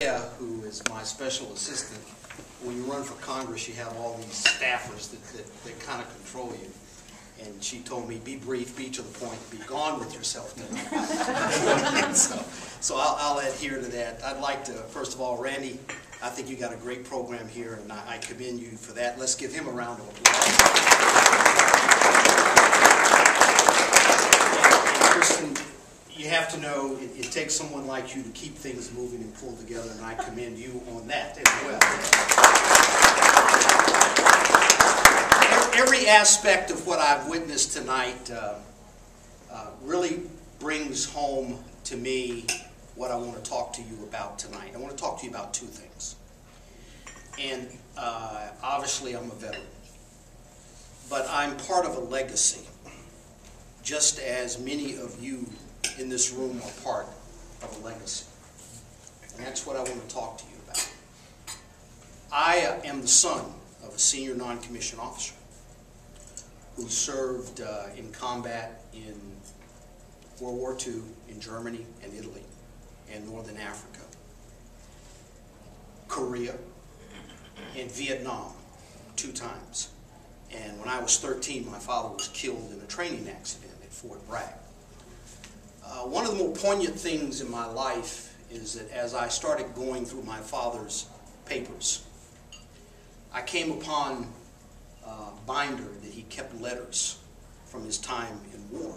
Who is my special assistant. When you run for Congress, you have all these staffers that kind of control you. And she told me, be brief, be to the point, be gone with yourself tonight. so I'll adhere to that. I'd like to, first of all, Randy, I think you got a great program here, and I commend you for that. Let's give him a round of applause. And Kristen, you have to know it takes someone like you to keep things moving and pulled together, and I commend you on that as well. Every aspect of what I've witnessed tonight really brings home to me what I want to talk to you about tonight. I want to talk to you about two things. And obviously I'm a veteran, but I'm part of a legacy, just as many of you in this room are part of a legacy. And that's what I want to talk to you about. I am the son of a senior non-commissioned officer who served in combat in World War II in Germany and Italy and Northern Africa, Korea, and Vietnam 2 times. And when I was 13, my father was killed in a training accident at Fort Bragg. One of the more poignant things in my life is that as I started going through my father's papers, I came upon a binder that he kept letters from his time in war.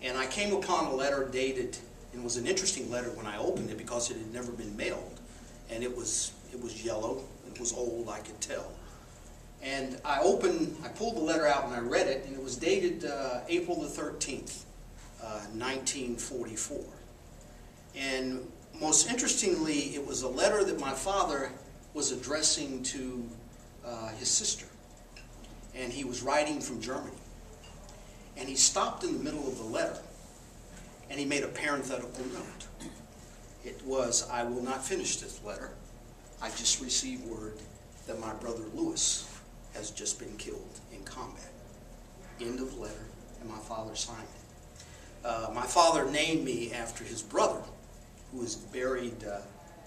And I came upon a letter dated, and it was an interesting letter when I opened it because it had never been mailed. And it was yellow, it was old, I could tell. And I pulled the letter out and I read it, and it was dated April the 13th. 1944. And most interestingly, it was a letter that my father was addressing to his sister. And he was writing from Germany. And he stopped in the middle of the letter and he made a parenthetical note. It was, I will not finish this letter. I just received word that my brother Lewis has just been killed in combat. End of the letter, and my father signed it. My father named me after his brother, who was buried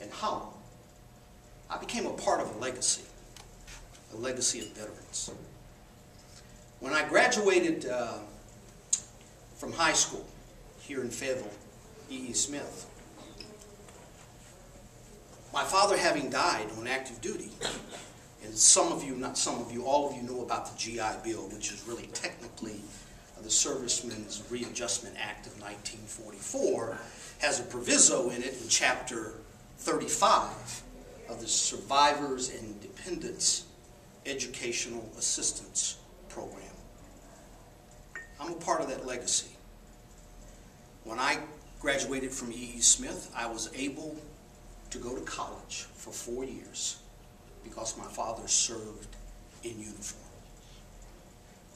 in Holland. I became a part of a legacy of veterans. When I graduated from high school here in Fayetteville, E.E. Smith, my father having died on active duty, and some of you, not some of you, all of you know about the GI Bill, which is really technically the Servicemen's Readjustment Act of 1944, has a proviso in it in Chapter 35 of the Survivors and Dependents Educational Assistance Program. I'm a part of that legacy. When I graduated from E.E. Smith, I was able to go to college for 4 years because my father served in uniform.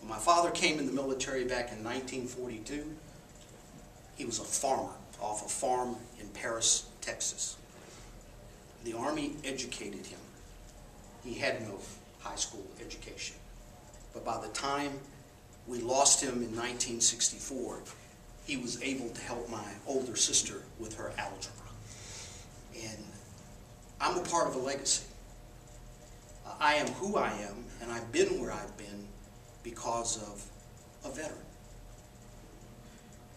When my father came in the military back in 1942, he was a farmer off a farm in Paris, Texas. The Army educated him. He had no high school education. But by the time we lost him in 1964, he was able to help my older sister with her algebra. And I'm a part of a legacy. I am who I am, and I've been where I've been because of a veteran.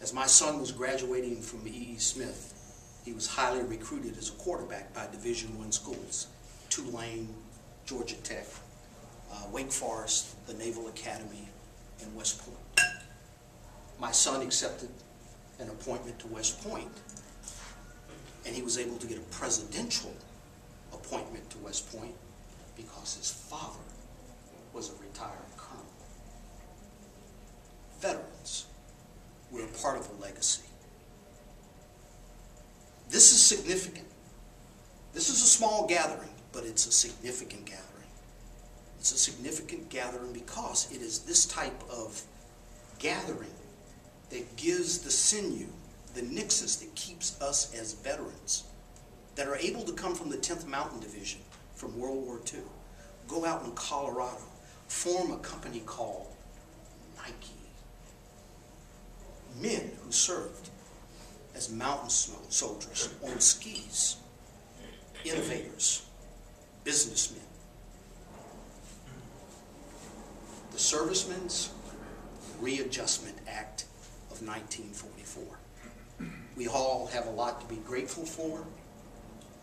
As my son was graduating from E.E. Smith, he was highly recruited as a quarterback by Division I schools, Tulane, Georgia Tech, Wake Forest, the Naval Academy, and West Point. My son accepted an appointment to West Point, and he was able to get a presidential appointment to West Point because his father was a retired colonel. Veterans, we're a part of a legacy. This is significant. This is a small gathering, but it's a significant gathering. It's a significant gathering because it is this type of gathering that gives the sinew, the nexus that keeps us as veterans that are able to come from the 10th Mountain Division from World War II, go out in Colorado, form a company called Nike. Men who served as mountain soldiers on skis 1944. We all have a lot to be grateful for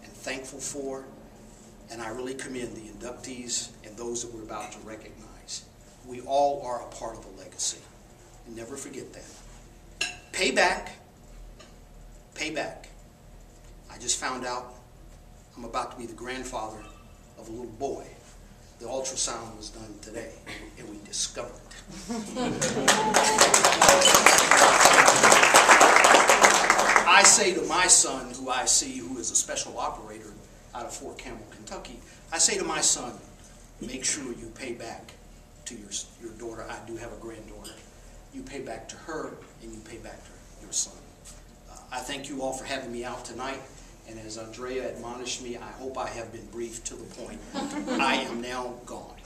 and thankful for, and I really commend the inductees and those that we're about to recognize. We all are a part of the legacy, and never forget that. Payback. Payback. I just found out I'm about to be the grandfather of a little boy. The ultrasound was done today, and we discovered it. I say to my son, who I see, who is a special operator out of Fort Campbell, Kentucky, I say to my son, make sure you pay back to your daughter. I do have a granddaughter. You pay back to her, and you pay back to your son. I thank you all for having me out tonight. And as Andrea admonished me, I hope I have been brief to the point. I am now gone.